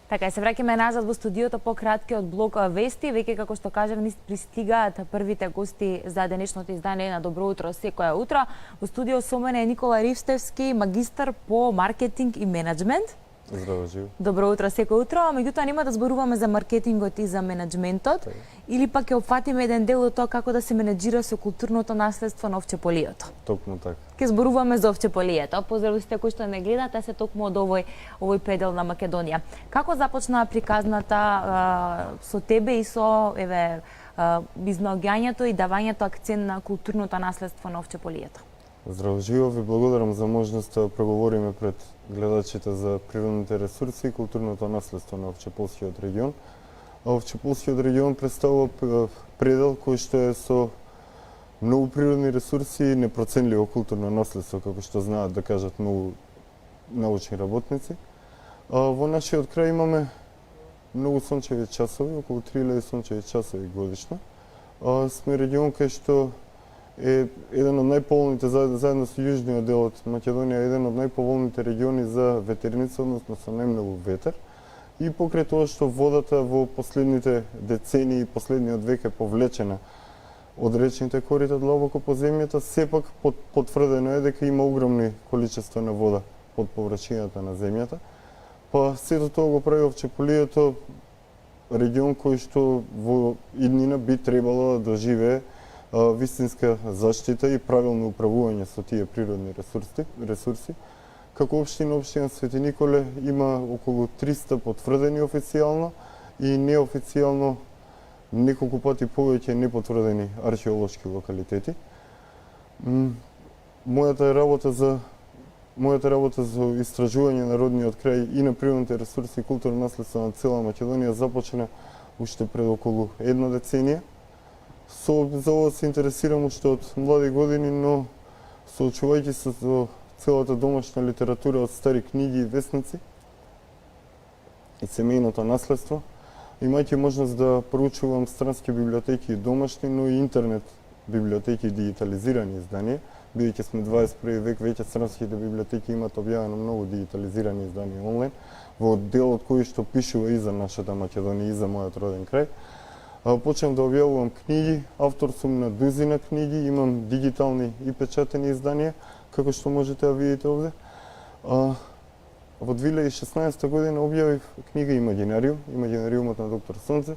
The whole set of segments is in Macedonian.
Така, се враќаме назад во студиото по краткиот блок вести. Веќе, како што кажав, ни пристигаат првите гости за денешното издание на Добро утро секоја утро. Во студио со мене е Никола Ривстевски, магистар по маркетинг и менеджмент. Здраво, живо. Добро утро секој утро, меѓутоа нема да зборуваме за маркетингот и за менеджментот, или пак ќе опфатиме еден дел од тоа како да се менеджира со културното наследство на Овчеполието. Токму така. Ќе зборуваме за Овчеполието. Поздрав сите кои што не гледате, се токму од овој предел на Македонија. Како започна приказната со тебе и со изнаоѓањето и давањето акцент на културното наследство на Овчеполието? Здраво, живо, ви благодарам за можноста да проговориме пред гледачите за природните ресурси и културното наследство на Овчеполскиот регион. Овчеполскиот регион представува предел кој што е со многу природни ресурси и непроценливо културно наследство, како што знаат да кажат многу научни работници. Во нашиот крај имаме многу сончеви часови, околу 3000 сончеви часови годишно. Сме регион кај што е еден од најповолните, заедно со јужниот дел од Македонија, еден од најповолните региони за ветерница, односно со најмногу ветер. И покрај тоа што водата во последните децении, последниот век е повлечена од речните корита длабоко по земјата, сепак потврдено е дека има огромни количества на вода под површината на земјата. Па сето тоа го прави Овчеполието регион кој што во иднина би требало да доживее вистинска заштита и правилно управување со тие природни ресурси. Како општина Свети Николе има околу 300 потврдени официјално и неофицијално неколку пати повеќе непотврдени археолошки локалитети. Мојата работа за истражување на родниот крај и на природните ресурси и културно наследство на цела Македонија започна уште пред околу една деценија. За ова се интересирам уште од млади години, но соочувајќи се со целата домашна литература од стари книги и весници и семејното наследство, имајќи можност да проучувам странски библиотеки и домашни, но и интернет библиотеки и дигитализирани изданија, бидејќи сме 21 век, веќе странските библиотеки имаат објавено многу дигитализирани изданија онлайн, во делот кој што пишува и за нашата Македонија и за мојот роден крај. Почнав да објавувам книги, автор сум на дузина книги, имам дигитални и печатени изданија, како што можете да видите овде. Во 2016 година објавив книга Имагинариумот на доктор Сонце,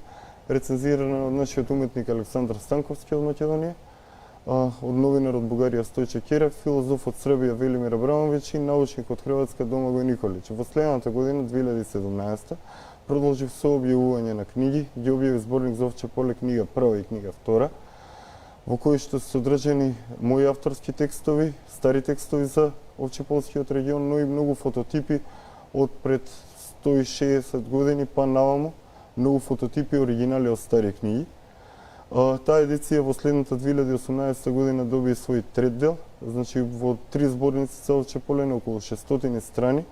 рецензирана од нашиот уметник Александар Станковски од Македонија, од новинар од Бугарија Стојче Керев, филозоф од Србија Велимир Абрамовиќ и научник од Хрватска Домагој Николич. Во следната година, 2017, продолжив со објавување на книги, ги објавив зборник за Овчеполе, книга прва и книга втора, во кои што се содржани мои авторски текстови, стари текстови за Овчеполскиот регион, но и многу фототипи од пред 160 години па наваму, многу фототипи оригинали од стари книги. Таа едиција во следната 2018 година доби свој трет дел, значи во 3 зборници за Овчеполе на околу 600 страни,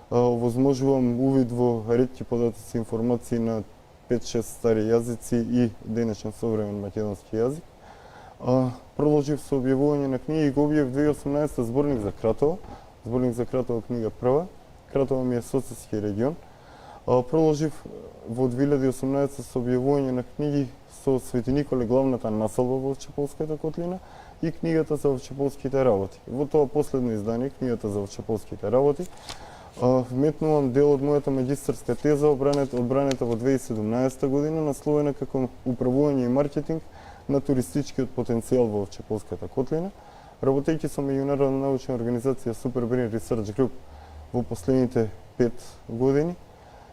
возможувам увид во ретки податоци и информации на 5-6 стари јазици и денешен современ македонски јазик. Продолжив со објавување на книги и го објавив 2018 зборник за Кратово, книга прва. Кратово ми е соцски регион. Продолжив во 2018 со објавување на книги со Свети Николе, главната населба во Овчеполската котлина и книгата за Овчеполските работи. Во тоа последно издание, книгата за Овчеполските работи, вметнувам дел од мојата магистарска теза, одбранета во 2017 година, насловена како управување и маркетинг на туристичкиот потенцијал во Овчеполската котлина, работејќи со меѓународна научна организација Superbrain Research Group во последните 5 години,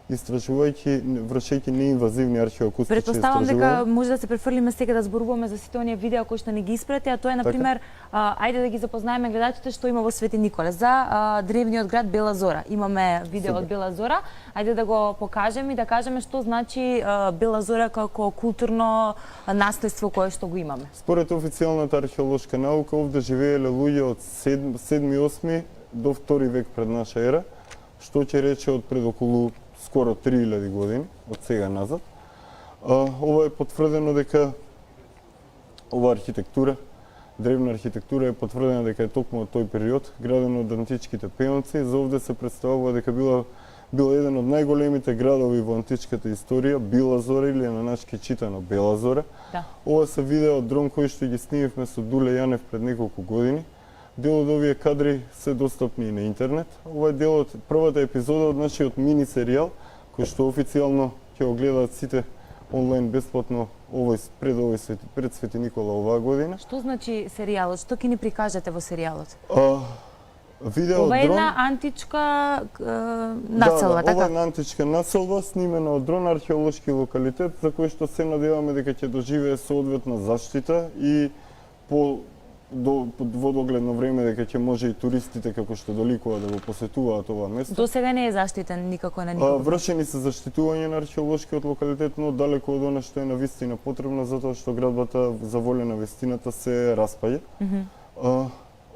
истражувајќи, вршејќи неинвазивни археоакустични истражувања. Предпоставам дека може да се префрлиме сега да зборуваме за сите оние видеа кои што не ги испрати, а тоа е на пример, ајде да ги запознаеме гледачите што има во Свети Николе за древниот град Бела Зора. Имаме видео од Бела Зора. Ајде да го покажеме и да кажеме што значи Бела Зора како културно наследство кое што го имаме. Според официјалната археолошка наука, овде живееле луѓе од 7-8 до 2 век пред наша ера, што ќе рече од пред околу скоро 3000 години, од сега назад. Ова е потврдено дека ова архитектура, древна архитектура е потврдена дека е токму од тој период, градена од античките пеонци. За овде се представува дека била бил еден од најголемите градови во античката историја, Била Зора или на нашки читано Бела Зора. Да. Ова се видео од дрон кој што ги снимивме со Дуле Јанев пред неколку години. Дел од овие кадри се достапни и на интернет. Ова е дел од првата епизода од нашиот мини серијал, кој што официјално ќе го гледаат сите онлайн бесплатно пред Свети Никола оваа година. Што значи серијалот? Што ќе ни прикажете во серијалот? Видео Ова е дрон. една античка населба, Ова е така? една античка населба, снимена од дрон, археолошки локалитет, за кој што се надеваме дека ќе доживее соодветна заштита и во догледно време дека ќе може и туристите како што доликува да го посетуваат ова место. До сега не е заштитен никако на никого. Вршени се заштитување на археолошкиот локалитет, но далеко од она што е навистина потребно, затоа што градбата за волја на вестината се распаѓа.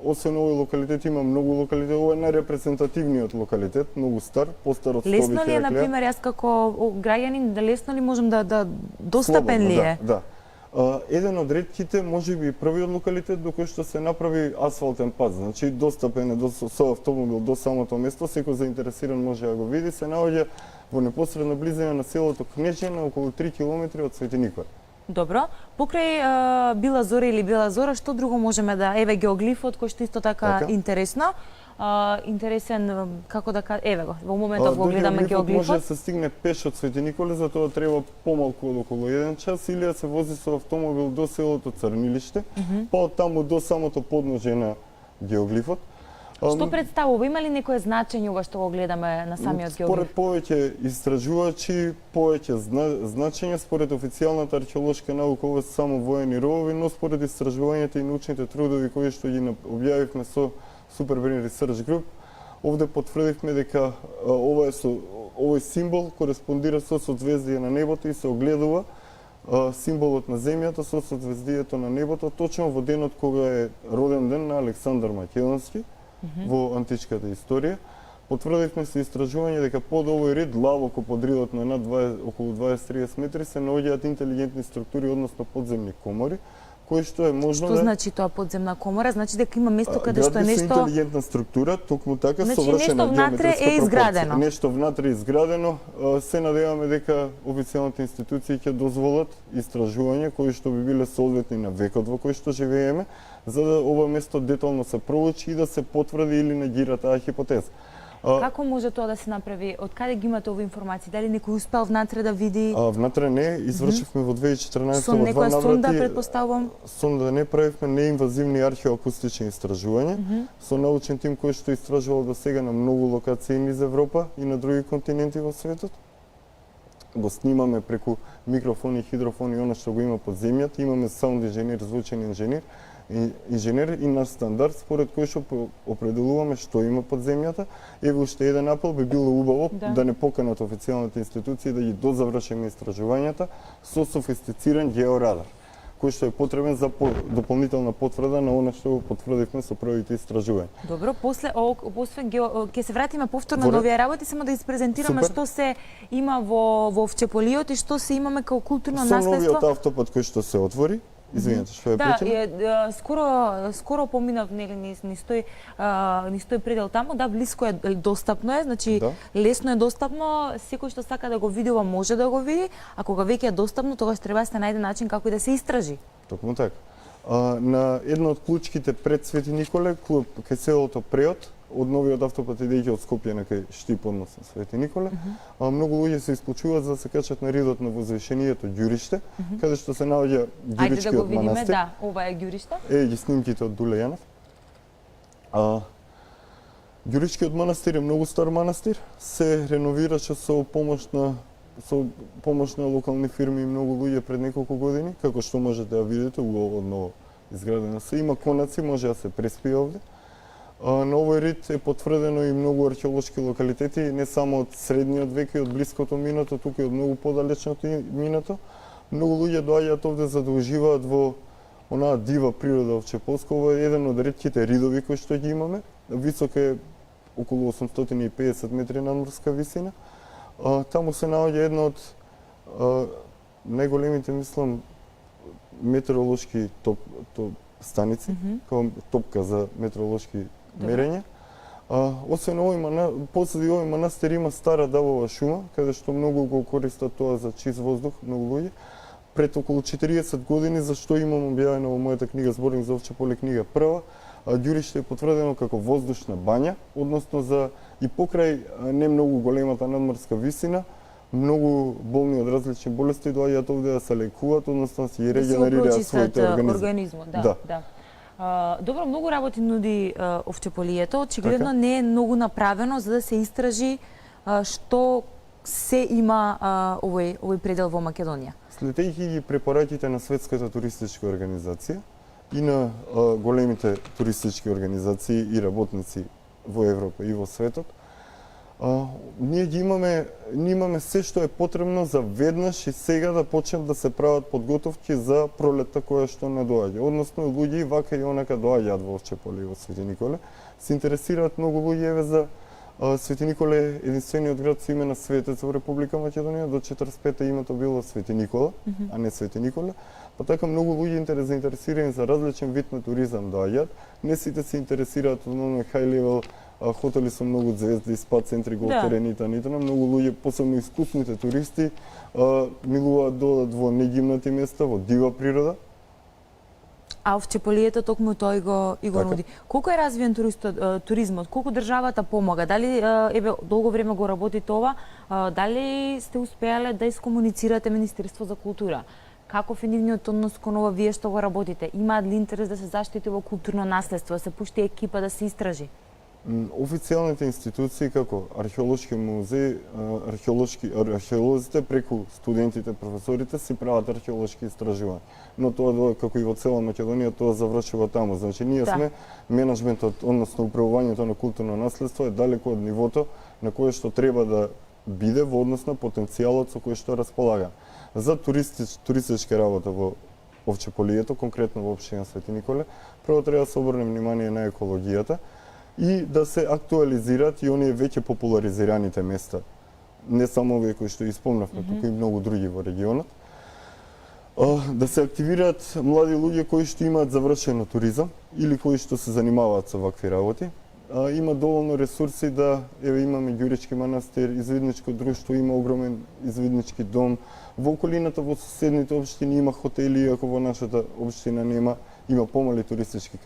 Освен овој локалитет има многу локалитети, ова е најрепрезентативниот локалитет, многу стар, постар од Лесно ли е, Ираклија. например, јас како граѓанин, да лесно ли можам да достапен ли е? Да. Еден од ретките, можеби и првиот локалитет до кој што се направи асфалтен пат, значи достапен е со автомобил до самото место, секој заинтересиран може да го види, се наоѓа во непосредна близина на селото Кнежје, на околу 3 километри од Свети Никола. Добро. Покрај Била Зора или Бела Зора, што друго можеме да... Еве геоглифот, кој што исто така интересно. Интересен, како да кажа, еве го, во моментов го гледаме Може геоглифот. да се стигне пеш од Свети Николе, затоа треба помалку од околу 1 час, или да се вози со автомобил до селото Црнилиште, па од таму до самото подножје на геоглифот. Што представува? Има ли некое значење ова што го гледаме на самиот геоглиф? Според повеќе истражувачи, повеќе значење, според официјалната археолошка наука, ова се само воени ровови, но според истражувањата и научните трудови кои што ги објавивме со Super Brain Research Group, овде потврдивме дека овој символ кореспондира со созвездие на небото и се огледува символот на земјата со созвездието на небото точно во денот кога е роден ден на Александар Македонски во античката историја. Потврдивме со истражување дека под овој рид, длабоко под ридот на околу 20-30 метри, се наоѓаат интелигентни структури, односно подземни комори, кои што е можно Што значи тоа подземна комора? Значи дека има место каде што е нешто нешто... интелигентна структура, токму така Значи, совршена нешто внатре геометриска е изградено. пропорција. Нешто внатре е изградено. Се надеваме дека официјалните институции ќе дозволат истражување кои што би биле соодветни на векот во кој што живееме, за да ова место детално се проучи и да се потврди или негира таа хипотеза. Како може тоа да се направи? Од каде ги имате овие информации? Дали некој успел внатре да види? Внатре не, извршивме во 2014 Со во два некоја сонда, наврати. предпоставувам? Сонда не правивме неинвазивни археоакустични истражувања со научен тим кој што истражувал до сега на многу локации низ Европа и на други континенти во светот. Го снимаме преку микрофони, хидрофони, она што го има под земјата. Имаме саунд инженер, звучен инженер и наш стандард според кој што определуваме што има под земјата. Еве уште еден апел, би било убаво да не поканат официјалните институции да ги дозавршиме истражувањата со софистициран георадар, кој што е потребен за дополнителна потврда на она што го потврдивме со првите истражувања. Добро, после ќе се вратиме повторно на овие работи, само да испрезентираме што се има во Вчеполиот и што се имаме како културно наследство. Со новиот автопат кој што се отвори, извинете, што е причина? Да, скоро поминав нели низ тој предел таму, да, блиско е, достапно е, значи лесно е достапно, секој што сака да го види ова може да го види, а кога веќе е достапно, тогаш треба да се најде начин како и да се истражи. Токму така. На една од клучките пред Свети Николе, кај селото Преот, од новиот автопат идејќи од Скопје на кај Штип, односно Свети Николе, многу луѓе се исплачуваат за да се качат на ридот на возвишението Ѓуриште, каде што се наоѓа Ѓуричкиот манастир. Ајде да го видиме, да, ова е Ѓуриште. Ги снимките од Дуле Јанев. Ѓуричкиот манастир е многу стар манастир, се реновираше со помош на локални фирми и многу луѓе пред неколку години, како што можете да видите, одново изградено се. Има конаци, може да се преспи овде. На овој рид е потврдено и многу археолошки локалитети, не само од средниот век и од блиското минато, туку и од многу подалечното минато. Многу луѓе доаѓаат овде за да уживаат во онаа дива природа во Вчеполско. Ова е еден од ретките ридови кои што ги имаме. Висок е околу 850 метри надморска висина. Таму се наоѓа една од најголемите, мислам, метеоролошки станици, како топка за метеоролошки мерења. Освен овој посреди овој манастир има стара давова шума, каде што многу го користат тоа за чист воздух, многу луѓе. Пред околу 40 години, зашто имам објавено во мојата книга Зборник за Овче поле книга прва, ѓуриште е потврдено како воздушна бања, односно за и покрај не многу големата надморска висина, многу болни од различни болести доаѓаат овде да се лекуваат, односно да си регенерираат своите организми. Да. Добро, многу работи нуди овчеполието. Очигледно не е многу направено за да се истражи што се има овој предел во Македонија. Следејќи ги препораките на Светската туристичка организација и на големите туристички организации и работници во Европа и во светот, ние имаме се што е потребно за веднаш и сега да почнат да се прават подготовки за пролетта која што не доаѓа. Односно, луѓе вака и онака доаѓаат во Овче поле и во Свети Николе. Се интересираат многу луѓе за Свети Николе е единствениот град со име на светец во Република Македонија. До 45-та името било Свети Никола, а не Свети Николе. Па така многу луѓе заинтересирани за различен вид на туризам доаѓаат. Не сите се интересираат од оној high level хотели со многу звезди, спа центри, голф терени, нитана. Многу луѓе, посебно искусните туристи, милуваат додат во негимнати места, во дива природа. А овчеполието токму тој го нуди. Колку е развиен туризмот? Колку државата помага? Дали долго време го работите ова? Дали сте успеале да искомуницирате Министерство за култура? Каков е нивниот однос кон ова вие што го работите? Имаат ли интерес да се заштити во културно наследство, да се пушти екипа да се истражи? Официјалните институции како археолошки музеј, археолозите преку студентите, професорите си прават археолошки истражувања. Но тоа како и во цела Македонија тоа завршува таму. Значи ние сме менаџментот, односно управувањето на културно наследство е далеку од нивото на кое што треба да биде во однос на потенцијалот со кој што располага. За туристичка работа во Овчеполието, конкретно во општина Свети Николе, прво треба да се обрне внимание на екологијата и да се актуализираат и оние веќе популаризираните места. Не само овие кои што испомнавме, туку и многу други во регионот. Да се активираат млади луѓе кои што имаат завршено туризам или кои што се занимаваат со вакви работи. Има доволно ресурси да имаме Ѓурички манастир, извидничко друштво, има огромен извиднички дом. Во околината во соседните општини има хотели, ако во нашата општина нема, има помали туристички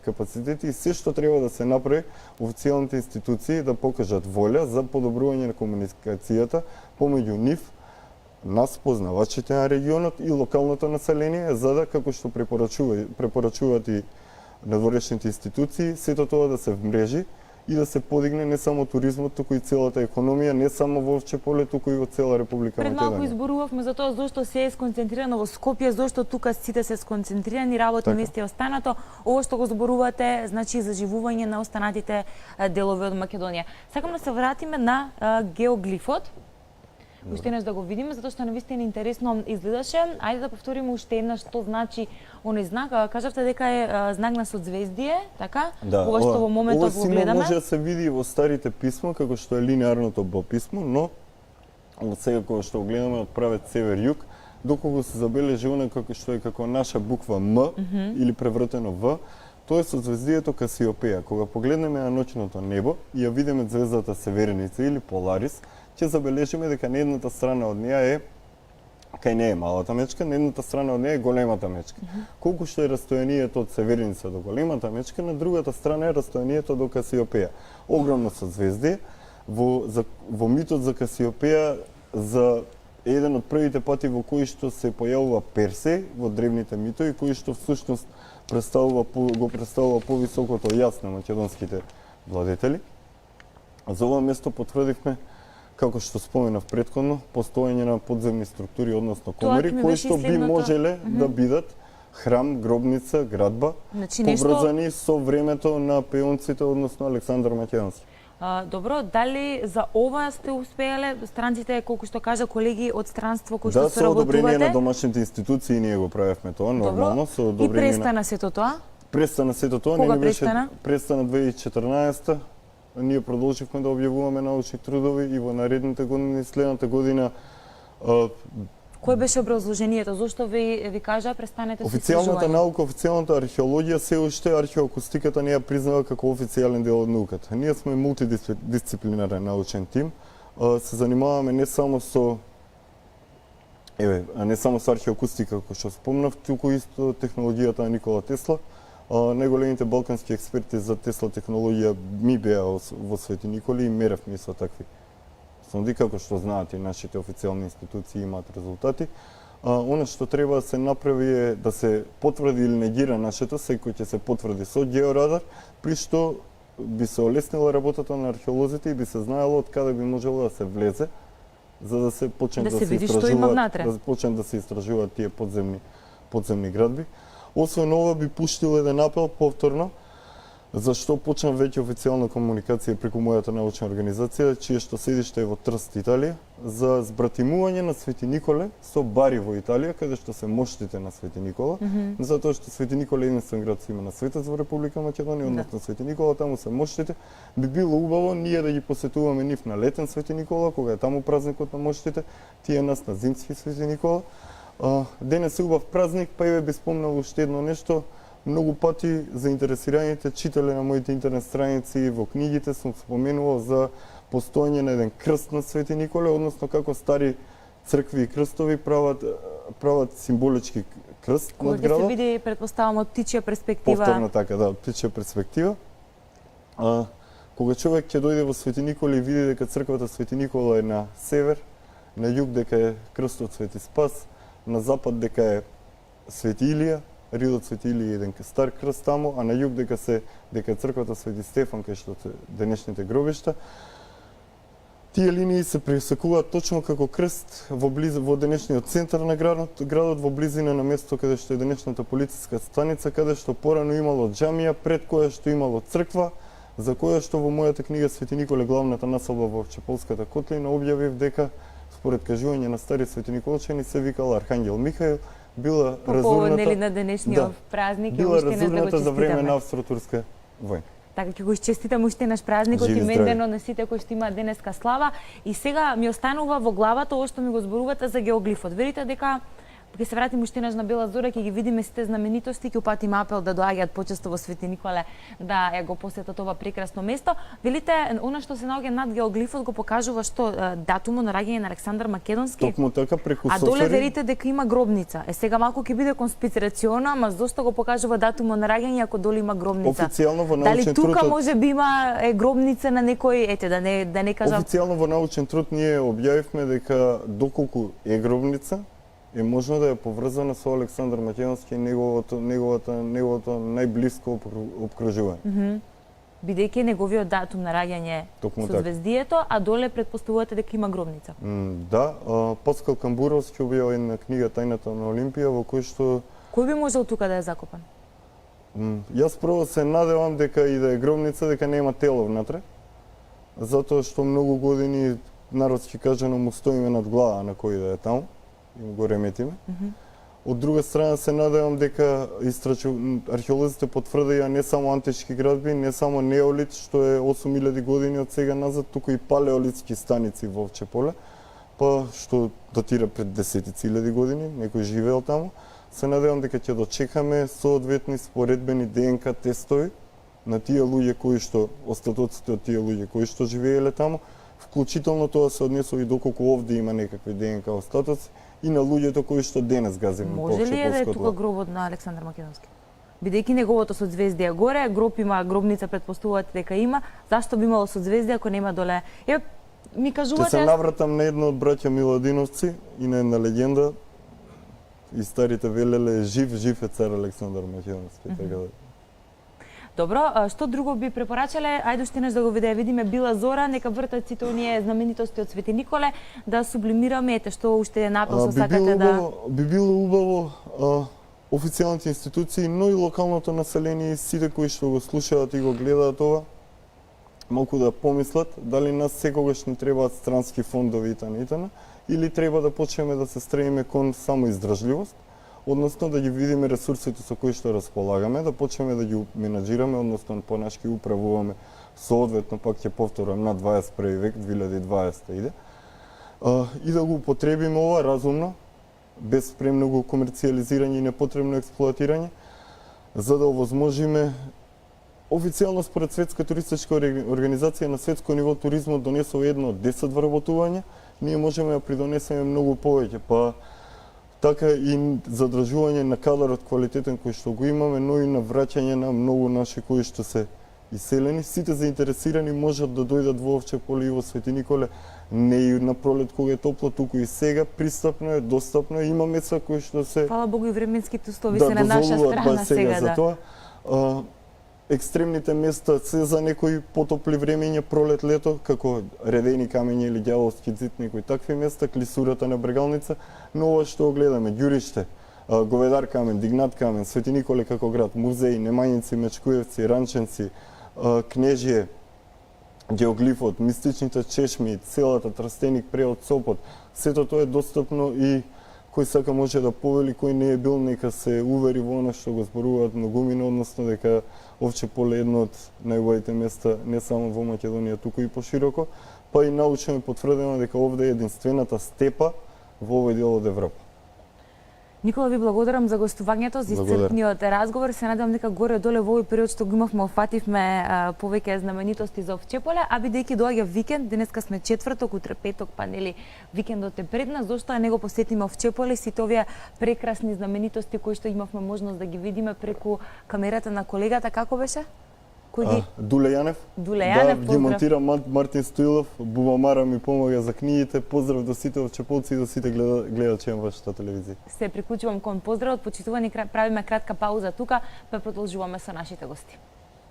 капацитети и се што треба да се направи, официјалните институции да покажат волја за подобрување на комуникацијата помеѓу нив, нас, познавачите на регионот и локалното население, за да, како што препорачуваат и надворешните институции, сето тоа да се вмрежи и да се подигне не само туризмот, туку и целата економија, не само во Овче поле, туку и во цела Република Македонија. Пред малку изборувавме за тоа зошто се е сконцентрирано во Скопје, зошто тука сите се сконцентрирани, работни места и останато. Ово што го зборувате, значи заживување на останатите делови од Македонија. Сакам да се вратиме на геоглифот. Уште еднаш да го видиме, затоа што навистина интересно изгледаше. Ајде да повториме уште еднаш што значи оној знак. Кажавте дека е знак на созвездие, така? Да, ова што во моментот го гледаме. Може да се види во старите писма, како што е линеарното Б писмо, но од сега кога што го гледаме од правец север-југ, доколку се забележи она како што е како наша буква М или превртено В, тоа е созвездието Касиопеја. Кога погледнеме на ноќното небо и ја видиме звездата Северница или Поларис, ќе забележиме дека на едната страна од неа е кај не е малата мечка, на едната страна од неа е големата мечка. Колку што е растојанието од Северница до големата мечка, на другата страна е растојанието до Касиопеја. Огромно созвездие. Во митот за Касиопеја, за еден од првите пати во кои што се појавува Персеј во древните митови, кои што всушност го представува повисокото јас на македонските владетели. За ова место потврдивме, како што споменав претходно, постоење на подземни структури, односно комори, кои што би можеле да бидат храм, гробница, градба, поврзани со времето на пеонците, односно Александар Македонски. Добро, дали за ова сте успеале странците, колку што кажа колеги од странство кои што соработувате? Да, со одобрение на домашните институции ние го правевме тоа, нормално, со одобрение. И престана сето тоа? Престана сето тоа, кога престана? Престана 2014-та. Ние продолживме да објавуваме научни трудови и во наредните години, следната година Кој беше образложението? Зошто ви кажа престанете со Официјалната истражување? наука, официјалната археологија се уште археоакустиката не ја признава како официјален дел од науката. Ние сме мултидисциплинарен научен тим. Се занимаваме не само со археоакустика, како што спомнав, туку исто технологијата на Никола Тесла. Најголемите балкански експерти за Тесла технологија ми беа во Свети Николи и меревме со такви сонди, како што знаат и нашите официјални институции имаат резултати. Она што треба да се направи е да се потврди или негира нашето, секој ќе се потврди со георадар, при што би се олеснила работата на археолозите и би се знаело од каде би можело да се влезе, за да се почне да се види што има внатре. да почнат да се истражуваат тие подземни градби. Освен ова би пуштил еден апел повторно, зашто почна веќе официјална комуникација преку мојата научна организација, чие што седиште е во Трст, Италија, за збратимување на Свети Николе со Бари во Италија, каде што се моштите на Свети Никола, затоа што Свети Николе е единствен град со име на светот во Република Македонија, односно Свети Никола, таму се моштите. Би било убаво ние да ги посетуваме нив на летен Свети Никола, кога е таму празникот на моштите, тие нас на зимски Свети Никола. Денес е убав празник, па и би спомнал уште едно нешто. Многу пати заинтересираните читале на моите интернет страници во книгите сум споменувал за постоење на еден крст на Свети Николе, односно како стари цркви и крстови прават символички крст над Кој градот. се види, претпоставам, од птичја перспектива. Повторно така, да, од птичја перспектива. Кога човек ќе дојде во Свети Николе и види дека црквата Свети Никола е на север, на југ дека е крстот Свети Спас, на запад дека е Свети Илија, Ридот Свети Илија е еден стар крст таму, а на југ дека е црквата Свети Стефан, кај што се денешните гробишта. Тие линии се пресекуваат точно како крст во денешниот центар на градот во близина на место каде што е денешната полициска станица, каде што порано имало џамија, пред која што имало црква, за која што во мојата книга Свети Николе главната населба во Чеполската котлина објавив дека според кажување на стари светиниколчани се викала Архангел Михаил, била разурната нели на денешниот празник и била уште не да го разурната за време честитаме. на Австро-турска војна. Така ќе го честитам уште наш празникот Живи и здрави. мендено на сите кои што имаат денеска слава. И сега ми останува во главата ова што ми го зборувате за геоглифот. Верите дека ќе се вратиме уште еднаш на Бела Зора, ќе ги видиме сите знаменитости, ќе упатиме апел да доаѓаат почесто во Свети Николе да ја го посетат ова прекрасно место. Велите, она што се наоѓа над геоглифот го покажува што датумот на раѓање на Александар Македонски? Токму така преку А доле софари. верите дека има гробница. Сега малку ќе биде конспирационо, ама зошто го покажува датумот на раѓање ако доле има гробница? Официјално во Дали научен тука труд може би има гробница на некој, ете да не кажам. Официјално во научен труд ние објавивме дека доколку е гробница, е можно да е поврзана со Александар Македонски и неговото најблиско обкружување. Бидејќи неговиот датум на раѓање Токму со така. звездието, а доле претпоставувате дека има гробница. Да, Паскал Камбуровски објавил една книга Тајната на Олимпија во кој што Кој би можел тука да е закопан? јас прво се надевам дека и да е гробница дека нема тело внатре, затоа што многу години народски кажано му стоиме над глава на кој да е таму и го реметиме. Од друга страна се надевам дека археолозите потврдија не само антички градби, не само неолит што е 8000 години од сега назад, туку и палеолитски станици во Овче поле, па што датира пред десетици илјади години, некој живеел таму. Се надевам дека ќе дочекаме соодветни споредбени ДНК тестови на тие луѓе кои што остатоците од тие луѓе кои што живееле таму, вклучително тоа се однесува и доколку овде има некакви ДНК остатоци и на луѓето кои што денес газиме по Може ли е да е Овчеполско тука дло. гробот на Александар Македонски? Бидејќи неговото созвездие горе, гроб има, гробница претпоставувате дека има, зашто би имало созвездие ако нема доле? Ми Ќе кажувате... се навратам на едно од браќа Миладиновци и на една легенда. И старите велеле жив е цар Александар Македонски, така да. Добро, што друго би препорачале? Ајде уште неш да го видиме Била Зора, нека вртат сите оние знаменитости од Свети Николе, да сублимираме, ете што уште е напел со сакате да... Би било убаво официјалните институции, но и локалното население и сите кои што го слушаат и го гледаат ова, малку да помислат дали нас секогаш ни требаат странски фондови итана, или треба да почнеме да се стремиме кон самоиздржливост, односно да ги видиме ресурсите со кои што располагаме, да почнеме да ги менаџираме, односно понашки управуваме соодветно, пак ќе повторам, на 21 век, 2020 иде, и да го употребиме ова разумно, без премногу комерцијализирање и непотребно експлоатирање, за да овозможиме официјално според Светска туристичка организација на светско ниво туризмот донесува 1 од 10 вработување, ние можеме да придонесеме многу повеќе, па така и задржување на кадарот квалитетен кој што го имаме, но и на враќање на многу наши кои што се иселени. Сите заинтересирани можат да дојдат во Овче поле и во Свети Николе, не и на пролет кога е топло, туку и сега пристапно е, достапно е, има места кои што се Фала Богу и временските услови се на наша страна сега за тоа. Екстремните места се за некои потопли времења, пролет, лето, како редени камења или ѓаволски ѕид, некои такви места, клисурата на Брегалница, но ова што го гледаме, Ѓуриште, Говедар камен, Дигнат камен, Свети Николе како град, музеи, Немањици, Мечкуевци, Ранченци, Кнежие, Геоглифот, мистичните чешми, целата Трстеник, Преот, Сопот, сето тоа е достапно и кој сака може да повели, кој не е бил, нека се увери во она што го зборуваат многумина, односно дека Овче поле е едно од најубавите места не само во Македонија, туку и пошироко, па и научно е потврдено дека овде е единствената степа во овој дел од Европа. Никола, ви благодарам за гостувањето, за исцрпниот разговор. Се надевам дека горе-доле во овој период што го имавме, офативме повеќе знаменитости за Овче поле, а бидејќи доаѓа викенд, денеска сме четврток, утре петок, па нели викендот е пред нас, зошто не го посетиме Овче поле, сите овие прекрасни знаменитости кои што имавме можност да ги видиме преку камерата на колегата, како беше? Дуле Јанев. Да, ги монтира Мартин Стоилов, Бубамара ми помага за книгите. Поздрав до сите овчеполци и до сите гледачи на вашата телевизија. Се приклучувам кон поздравот, почитувани, правиме кратка пауза тука, па продолжуваме со нашите гости.